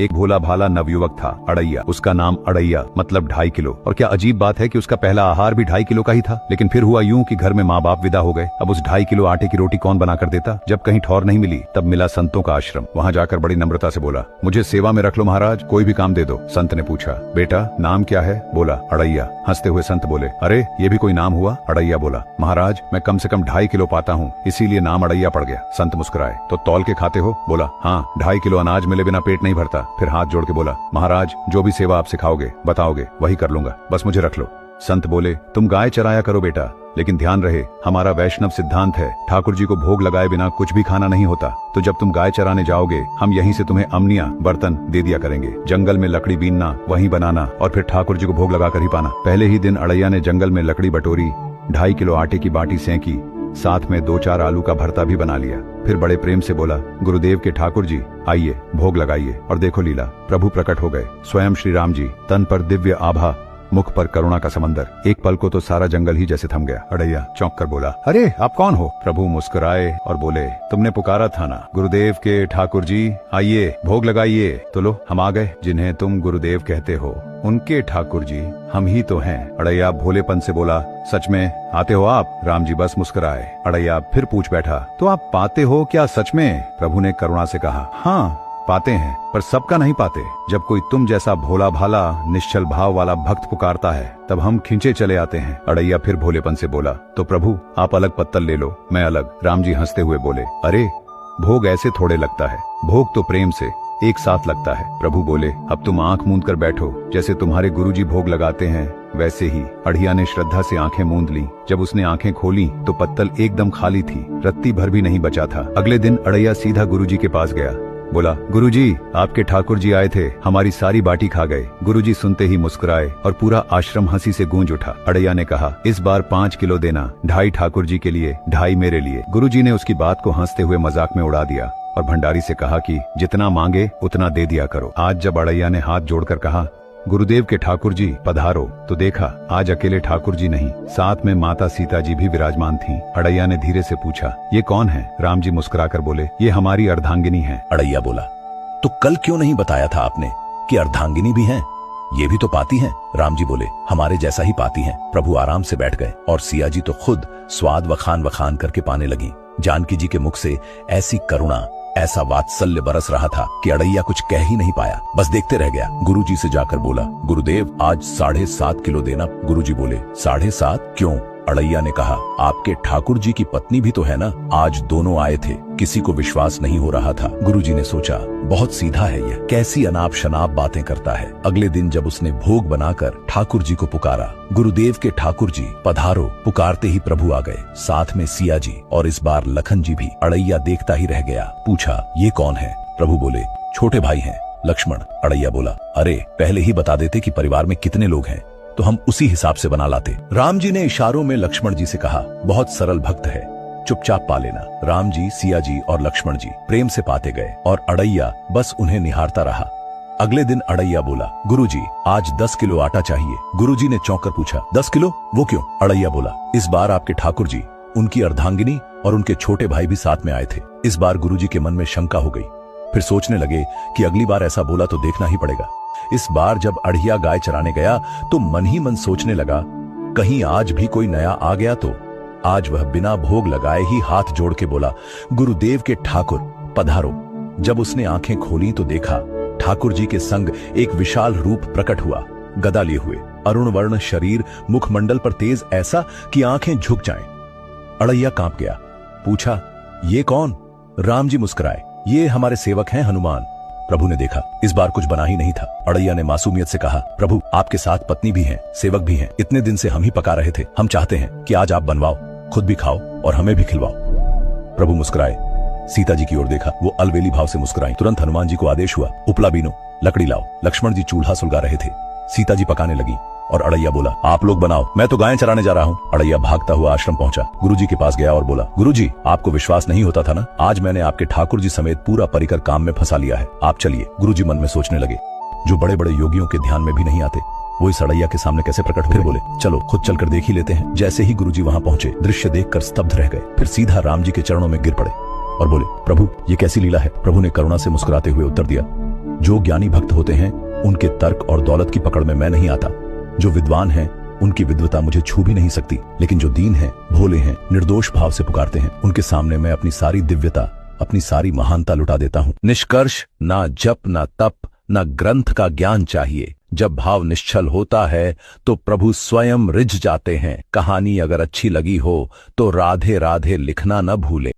एक भोला भाला नवयुवक था, अड़ैया। उसका नाम अड़ैया मतलब 2.5 किलो। और क्या अजीब बात है कि उसका पहला आहार भी 2.5 किलो का ही था। लेकिन फिर हुआ यूं कि घर में माँ बाप विदा हो गए। अब उस 2.5 किलो आटे की रोटी कौन बना कर देता। जब कहीं ठौर नहीं मिली तब मिला संतों का आश्रम। वहाँ जाकर बड़ी नम्रता से बोला, मुझे सेवा में रख लो महाराज, कोई भी काम दे दो। संत ने पूछा, बेटा नाम क्या है? बोला, अड़ैया। हंसते हुए संत बोले, अरे ये भी कोई नाम हुआ? अड़ैया बोला, महाराज मैं कम से कम 2.5 किलो पाता हूँ, इसीलिए नाम अड़ैया पड़ गया। संत मुस्कुराए, तो तौल के खाते हो? बोला, हाँ 2.5 किलो अनाज मिले बिना पेट नहीं भरता। फिर हाथ जोड़ के बोला, महाराज जो भी सेवा आप सिखाओगे बताओगे वही कर लूंगा, बस मुझे रख लो। संत बोले, तुम गाय चराया करो बेटा, लेकिन ध्यान रहे हमारा वैष्णव सिद्धांत है ठाकुर जी को भोग लगाए बिना कुछ भी खाना नहीं होता। तो जब तुम गाय चराने जाओगे हम यहीं से तुम्हें अमनिया बर्तन दे दिया करेंगे। जंगल में लकड़ी बीनना, वहीं बनाना और फिर ठाकुर जी को भोग लगाकर ही पाना। पहले ही दिन अड़ैया ने जंगल में लकड़ी बटोरी, 2.5 किलो आटे की बाटी सेंकी, साथ में 2-4 आलू का भरता भी बना लिया। फिर बड़े प्रेम से बोला, गुरुदेव के ठाकुर जी आइए भोग लगाइए। और देखो लीला, प्रभु प्रकट हो गए। स्वयं श्री राम जी, तन पर दिव्य आभा, मुख पर करुणा का समंदर। एक पल को तो सारा जंगल ही जैसे थम गया। अड़ैया चौंक कर बोला, अरे आप कौन हो? प्रभु मुस्कुराए और बोले, तुमने पुकारा था ना, गुरुदेव के ठाकुर जी आइए भोग लगाइए। तो लो हम आ गए। जिन्हें तुम गुरुदेव कहते हो उनके ठाकुर जी हम ही तो हैं। अड़ैया भोलेपन से बोला, सच में आते हो आप? राम जी बस मुस्कुराए। अड़ैया फिर पूछ बैठा, तो आप पाते हो क्या सच में? प्रभु ने करुणा से कहा, हाँ पाते हैं, पर सबका नहीं पाते। जब कोई तुम जैसा भोला भाला निश्चल भाव वाला भक्त पुकारता है तब हम खींचे चले आते हैं। अड़ैया फिर भोलेपन से बोला, तो प्रभु आप अलग पत्तल ले लो, मैं अलग। राम जी हंसते हुए बोले, अरे भोग ऐसे थोड़े लगता है, भोग तो प्रेम से एक साथ लगता है। प्रभु बोले, अब तुम आंख मूंद कर बैठो, जैसे तुम्हारे गुरुजी भोग लगाते हैं वैसे ही। अड़िया ने श्रद्धा से आंखें मूंद ली। जब उसने आंखें खोली तो पत्तल एकदम खाली थी, रत्ती भर भी नहीं बचा था। अगले दिन अड़ैया सीधा गुरुजी के पास गया। बोला, गुरुजी आपके ठाकुर जी आए थे, हमारी सारी बाटी खा गए। गुरुजी सुनते ही मुस्कुराए और पूरा आश्रम हंसी से गूंज उठा। अड़ैया ने कहा, इस बार 5 किलो देना, 2.5 ठाकुर जी के लिए, 2.5 मेरे लिए। गुरुजी ने उसकी बात को हंसते हुए मजाक में उड़ा दिया और भंडारी से कहा कि जितना मांगे उतना दे दिया करो। आज जब अड़ैया ने हाथ जोड़कर कहा, गुरुदेव के ठाकुर जी पधारो, तो देखा आज अकेले ठाकुर जी नहीं, साथ में माता सीता जी भी विराजमान थीं। अड़ैया ने धीरे से पूछा, ये कौन है? राम जी मुस्कुराकर बोले, ये हमारी अर्धांगिनी है। अड़ैया बोला, तो कल क्यों नहीं बताया था आपने कि अर्धांगिनी भी हैं? ये भी तो पाती हैं। राम जी बोले, हमारे जैसा ही पाती हैं। प्रभु आराम से बैठ गए और सिया जी तो खुद स्वाद वखान करके पाने लगी। जानकी जी के मुख से ऐसी करुणा, ऐसा वात्सल्य बरस रहा था कि अड़ैया कुछ कह ही नहीं पाया, बस देखते रह गया। गुरुजी से जाकर बोला, गुरुदेव आज 7.5 किलो देना। गुरुजी बोले, 7.5 क्यों? अड़ैया ने कहा, आपके ठाकुर जी की पत्नी भी तो है ना, आज दोनों आए थे। किसी को विश्वास नहीं हो रहा था। गुरुजी ने सोचा, बहुत सीधा है यह, कैसी अनाप शनाप बातें करता है। अगले दिन जब उसने भोग बनाकर ठाकुर जी को पुकारा, गुरुदेव के ठाकुर जी पधारो, पुकारते ही प्रभु आ गए, साथ में सिया जी और इस बार लखन जी भी। अड़ैया देखता ही रह गया। पूछा, ये कौन है? प्रभु बोले, छोटे भाई हैं, लक्ष्मण। अड़ैया बोला, अरे पहले ही बता देते कि परिवार में कितने लोग हैं, तो हम उसी हिसाब से बना लाते। राम जी ने इशारों में लक्ष्मण जी से कहा, बहुत सरल भक्त है, चुपचाप पा लेना। राम जी, सिया जी और लक्ष्मण जी प्रेम से पाते गए और अड़ैया बस उन्हें निहारता रहा। अगले दिन अड़ैया बोला, गुरुजी आज 10 किलो आटा चाहिए। गुरुजी ने चौंक कर पूछा, 10 किलो? वो क्यों? अड़ैया बोला, इस बार आपके ठाकुर जी, उनकी अर्धांगिनी और उनके छोटे भाई भी साथ में आए थे। इस बार गुरुजी के मन में शंका हो गई। फिर सोचने लगे कि अगली बार ऐसा बोला तो देखना ही पड़ेगा। इस बार जब अड़िया गाय चराने गया तो मन ही मन सोचने लगा, कहीं आज भी कोई नया आ गया तो। आज वह बिना भोग लगाए ही हाथ जोड़ के बोला, गुरुदेव के ठाकुर पधारो। जब उसने आंखें खोली तो देखा ठाकुर जी के संग एक विशाल रूप प्रकट हुआ, गदा लिए हुए, अरुण वर्ण शरीर, मुखमंडल पर तेज ऐसा कि आंखें झुक जाएं। अड़ैया कांप गया। पूछा, ये कौन? राम जी मुस्कुराए, ये हमारे सेवक हैं हनुमान। प्रभु ने देखा इस बार कुछ बना ही नहीं था। अड़ैया ने मासूमियत से कहा, प्रभु आपके साथ पत्नी भी है, सेवक भी हैं, इतने दिन से हम ही पका रहे थे। हम चाहते हैं कि आज आप बनवाओ, खुद भी खाओ और हमें भी खिलवाओ। प्रभु मुस्कुराए, सीता जी की ओर देखा, वो अलवेली भाव से मुस्कुराई। तुरंत हनुमान जी को आदेश हुआ, उपला बीनो, लकड़ी लाओ। लक्ष्मण जी चूल्हा सुलगा रहे थे, सीता जी पकाने लगी और अड़ैया बोला, आप लोग बनाओ, मैं तो गायें चराने जा रहा हूँ। अड़ैया भागता हुआ आश्रम पहुंचा, गुरुजी के पास गया और बोला, गुरुजी आपको विश्वास नहीं होता था ना, आज मैंने आपके ठाकुर जी समेत पूरा परिकर काम में फंसा लिया है, आप चलिए। गुरुजी मन में सोचने लगे, जो बड़े बड़े योगियों के ध्यान में भी नहीं आते वो इस अड़ैया के सामने कैसे प्रकट हो। फिर बोले, चलो खुद चलकर देख ही लेते हैं। जैसे ही गुरुजी वहां पहुंचे, दृश्य देखकर स्तब्ध रह गए। फिर सीधा राम जी के चरणों में गिर पड़े और बोले, प्रभु ये कैसी लीला है? प्रभु ने करुणा से मुस्कुराते हुए उत्तर दिया, जो ज्ञानी भक्त होते हैं उनके तर्क और दौलत की पकड़ में मैं नहीं आता। जो विद्वान हैं उनकी विद्वता मुझे छू भी नहीं सकती, लेकिन जो दीन हैं, भोले हैं, निर्दोष भाव से पुकारते हैं, उनके सामने मैं अपनी सारी दिव्यता, अपनी सारी महानता लुटा देता हूं। निष्कर्ष, ना जप, ना तप, ना ग्रंथ का ज्ञान चाहिए। जब भाव निश्चल होता है तो प्रभु स्वयं रिझ जाते हैं। कहानी अगर अच्छी लगी हो तो राधे राधे लिखना न भूले।